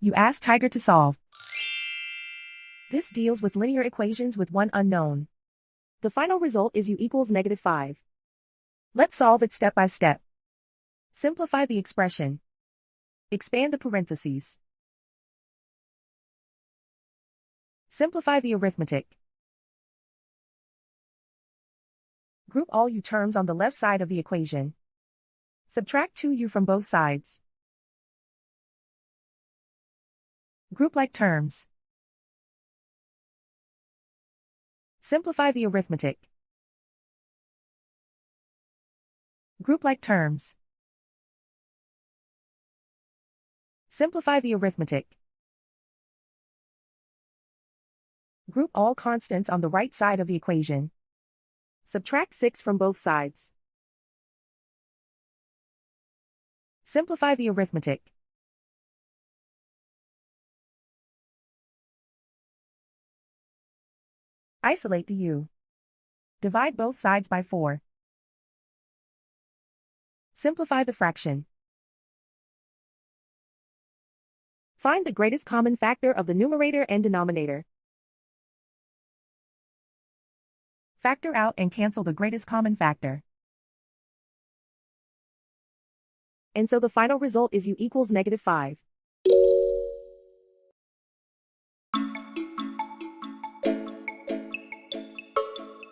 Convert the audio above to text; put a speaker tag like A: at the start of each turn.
A: You ask Tiger to solve. This deals with linear equations with one unknown. The final result is u equals -5. Let's solve it step by step. Simplify the expression. Expand the parentheses. Simplify the arithmetic. Group all u terms on the left side of the equation. Subtract 2u from both sides. Group like terms. Simplify the arithmetic. Group like terms. Simplify the arithmetic. Group all constants on the right side of the equation. Subtract 6 from both sides. Simplify the arithmetic. Isolate the u. Divide both sides by 4. Simplify the fraction. Find the greatest common factor of the numerator and denominator. Factor out and cancel the greatest common factor. And so the final result is u equals -5.